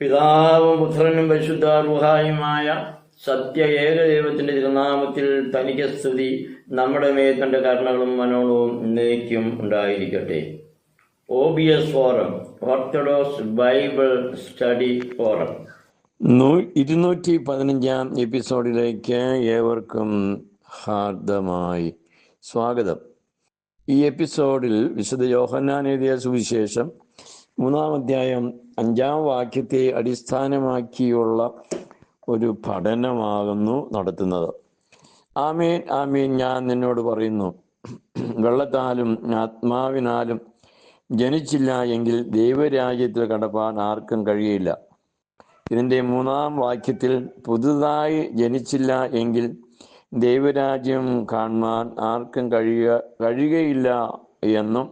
പിതാവും പുത്രനും പരിശുദ്ധ റൂഹായുമായ സത്യ ഏകദൈവത്തിന്റെ തിരുനാമത്തിൽ തനിക്ക് സ്തുതി. നമ്മുടെ മേൽ തന്റെ കരുണകളും മനോണവും എന്നേക്കും ഉണ്ടായിരിക്കട്ടെ. OBS forum, orthodox Bible study forum 215 എപ്പിസോഡിലേക്ക് ഏവർക്കും ഹാർദമായി സ്വാഗതം. ഈ എപ്പിസോഡിൽ വിശുദ്ധ യോഹന്നാൻ എഴുതിയ സുവിശേഷം 3-ാം അധ്യായം 5-ാം വാക്യത്തെ അടിസ്ഥാനമാക്കിയുള്ള ഒരു പഠനമാകുന്നു നടത്തുന്നത്. ആമേൻ ആമേൻ, ഞാൻ നിന്നോട് പറയുന്നു, വെള്ളത്താലും ആത്മാവിനാലും ജനിച്ചില്ല എങ്കിൽ ദൈവരാജ്യത്തിൽ കടപ്പാൻ ആർക്കും കഴിയില്ല. ഇതിൻ്റെ 3-ാം വാക്യത്തിൽ പുതുതായി ജനിച്ചില്ല എങ്കിൽ ദൈവരാജ്യം കാണുവാൻ ആർക്കും കഴിയുകയില്ല എന്നും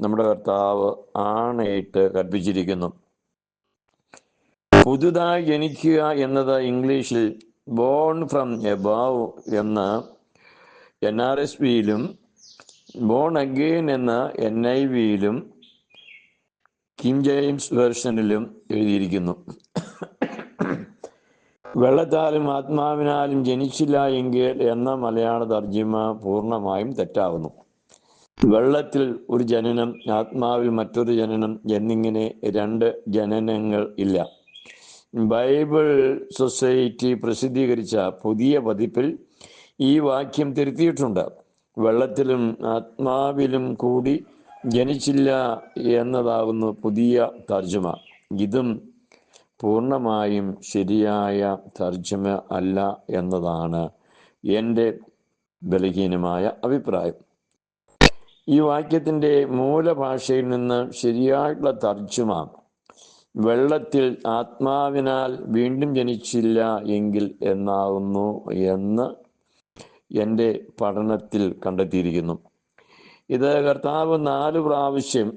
നമ്മുടെ കർത്താവ് ആണയിട്ട് കൽപ്പിച്ചിരിക്കുന്നു. പുതുതായി ജനിക്കുക എന്നത് ഇംഗ്ലീഷിൽ ബോൺ ഫ്രം എബവ് എന്ന NRSVയിലും ബോൺ അഗെയിൻ എന്ന NIVയിലും കിങ് ജെയിംസ് വേർഷനിലും എഴുതിയിരിക്കുന്നു. വെള്ളത്താലും ആത്മാവിനാലും ജനിച്ചില്ല എങ്കിൽ എന്ന മലയാള തർജ്ജിമ പൂർണ്ണമായും തെറ്റാകുന്നു. വെള്ളത്തിൽ ഒരു ജനനം, ആത്മാവിൽ മറ്റൊരു ജനനം എന്നിങ്ങനെ 2 ജനനങ്ങൾ ഇല്ല. ബൈബിൾ സൊസൈറ്റി പ്രസിദ്ധീകരിച്ച പുതിയ പതിപ്പിൽ ഈ വാക്യം തിരുത്തിയിട്ടുണ്ട്. വെള്ളത്തിലും ആത്മാവിലും കൂടി ജനിച്ചില്ല എന്നതാകുന്നു പുതിയ തർജ്ജമ. ഇതും പൂർണ്ണമായും ശരിയായ തർജ്ജമ അല്ല എന്നതാണ് എൻ്റെ ബലഹീനമായ അഭിപ്രായം. ഈ വാക്യത്തിൻ്റെ മൂലഭാഷയിൽ നിന്ന് ശരിയായിട്ടുള്ള തർജ്ജമ വെള്ളത്തിൽ ആത്മാവിനാൽ വീണ്ടും ജനിച്ചില്ല എങ്കിൽ എന്നാകുന്നു എന്ന് എൻ്റെ പഠനത്തിൽ കണ്ടെത്തിയിരിക്കുന്നു. ഇത് കർത്താവ് 4 പ്രാവശ്യം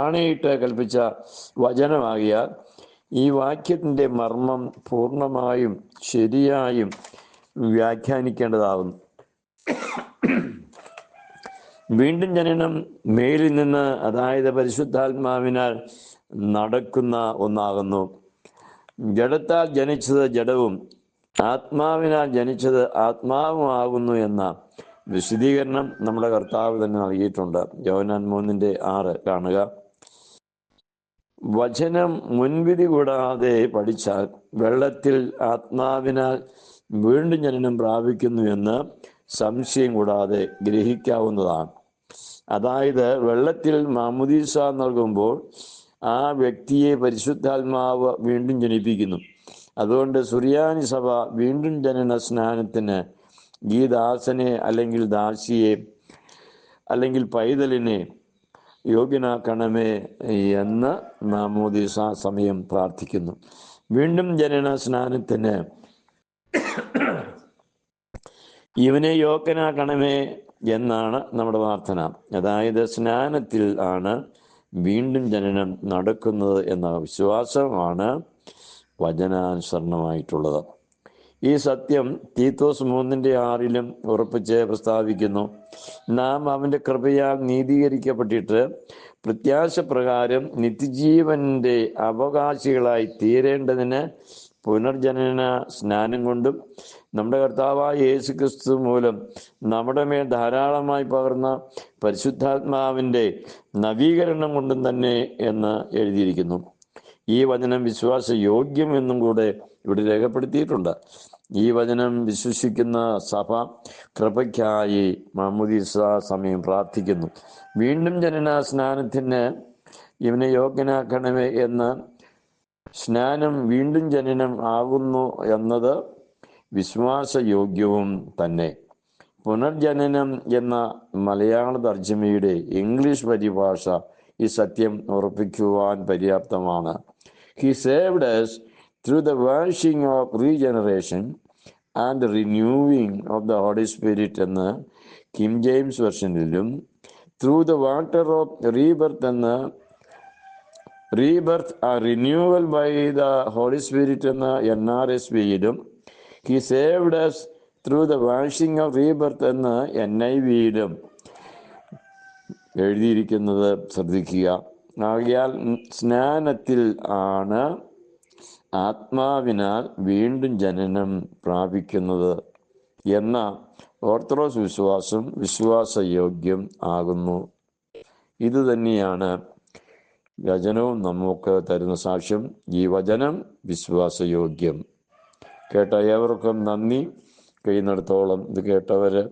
ആണയിട്ട് കൽപ്പിച്ച വചനമാകിയാൽ ഈ വാക്യത്തിൻ്റെ മർമ്മം പൂർണ്ണമായും ശരിയായും വ്യാഖ്യാനിക്കേണ്ടതാകുന്നു. വീണ്ടും ജനനം മേലിൽ നിന്ന്, അതായത് പരിശുദ്ധാത്മാവിനാൽ നടക്കുന്ന ഒന്നാകുന്നു. ജഡത്താൽ ജനിച്ചത് ജഡവും ആത്മാവിനാൽ ജനിച്ചത് ആത്മാവുമാകുന്നു എന്ന വിശദീകരണം നമ്മുടെ കർത്താവ് തന്നെ നൽകിയിട്ടുണ്ട്. യോഹന്നാൻ 3:6 കാണുക. വചനം മുൻവിധി കൂടാതെ പഠിച്ചാൽ വെള്ളത്തിൽ ആത്മാവിനാൽ വീണ്ടും ജനനം പ്രാപിക്കുന്നു എന്ന് സംശയം കൂടാതെ ഗ്രഹിക്കാവുന്നതാണ്. അതായത് വെള്ളത്തിൽ മാമുദീസ നൽകുമ്പോൾ ആ വ്യക്തിയെ പരിശുദ്ധാത്മാവ് വീണ്ടും ജനിപ്പിക്കുന്നു. അതുകൊണ്ട് സുറിയാനി സഭ വീണ്ടും ജനന സ്നാനത്തിന് ഈ ദാസനെ അല്ലെങ്കിൽ ദാസിയെ അല്ലെങ്കിൽ പൈതലിനെ യോഗ്യനാക്കണമേ എന്ന് മാമോദീസ സമയം പ്രാർത്ഥിക്കുന്നു. വീണ്ടും ജനന സ്നാനത്തിന് ഇവനെ യോഗ്യനാക്കണമേ എന്നാണ് നമ്മുടെ പ്രാർത്ഥന. അതായത് സ്നാനത്തിൽ ആണ് വീണ്ടും ജനനം നടക്കുന്നത് എന്ന വിശ്വാസമാണ് വചനാനുസരണമായിട്ടുള്ളത്. ഈ സത്യം തീത്തോസ് 3:6 ഉറപ്പിച്ച് പ്രസ്താവിക്കുന്നു. നാം അവൻ്റെ കൃപയാൽ നീതീകരിക്കപ്പെട്ടിട്ട് പ്രത്യാശപ്രകാരം നിത്യജീവന്റെ അവകാശികളായി തീരേണ്ടതിന് പുനർജനന സ്നാനം കൊണ്ടും നമ്മുടെ കർത്താവായ യേശുക്രിസ്തു മൂലം നമ്മുടെ മേൽ ധാരാളമായി പകർന്ന പരിശുദ്ധാത്മാവിൻ്റെ നവീകരണം കൊണ്ടും തന്നെ എന്ന് എഴുതിയിരിക്കുന്നു. ഈ വചനം വിശ്വാസ യോഗ്യം എന്നും കൂടെ ഇവിടെ രേഖപ്പെടുത്തിയിട്ടുണ്ട്. ഈ വചനം വിശ്വസിക്കുന്ന സഭ കൃപയ്ക്കായി മാമുദീസ സമയം പ്രാർത്ഥിക്കുന്നു. വീണ്ടും ജനന സ്നാനത്തിന് ഇവനെ യോഗ്യനാക്കണമേ എന്ന് സ്നാനം വീണ്ടും ജനനം ആകുന്നു എന്നത് വിശ്വാസയോഗ്യവും തന്നെ. പുനർജനനം എന്ന മലയാള തർജ്ജമയുടെ ഇംഗ്ലീഷ് പരിഭാഷ ഈ സത്യം ഉറപ്പിക്കുവാൻ പര്യാപ്തമാണ്. He saved us through the washing of regeneration and the renewing of the Holy Spirit എന്ന കിങ് ജെയിംസ് വെർഷനിലും through the water of rebirth എന്ന rebirth renewal by the Holy Spirit എന്ന NRSVയിലും He saved us through the washing of rebirth എന്ന NIVയിലും എഴുതിയിരിക്കുന്നത് ശ്രദ്ധിക്കുക. ആകയാൽ സ്നാനത്തിൽ ആണ് ആത്മാവിനാൽ വീണ്ടും ജനനം പ്രാപിക്കുന്നത് എന്ന ഓർത്തഡോക്സ് വിശ്വാസം വിശ്വാസയോഗ്യം ആകുന്നു. ഇത് തന്നെയാണ് വചനവും നമുക്ക് തരുന്ന സാക്ഷ്യം. ഈ വചനം വിശ്വാസയോഗ്യം. കേട്ട ഏവർക്കും നന്ദി. കഴിയുന്നിടത്തോളം ഇത് കേട്ടവര്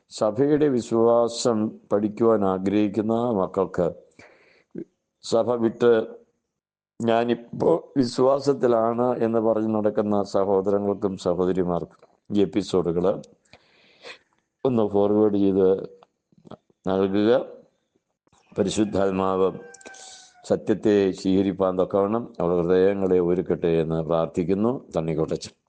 സഭയുടെ വിശ്വാസം പഠിക്കുവാൻ ആഗ്രഹിക്കുന്ന മക്കൾക്ക് സഭ വിട്ട് ഞാനിപ്പോൾ വിശ്വാസത്തിലാണ് എന്ന് പറഞ്ഞ് നടക്കുന്ന സഹോദരങ്ങൾക്കും സഹോദരിമാർക്കും ഈ എപ്പിസോഡുകൾ ഒന്ന് ഫോർവേഡ് ചെയ്ത് നൽകുക. പരിശുദ്ധാത്മാവ് സത്യത്തെ സ്വീകരിപ്പാൻ തക്കവണ്ണം അവരുടെ ഹൃദയങ്ങളെ ഒരുക്കട്ടെ എന്ന് പ്രാർത്ഥിക്കുന്നു. തണ്ണിക്കോട്ടച്ചൻ.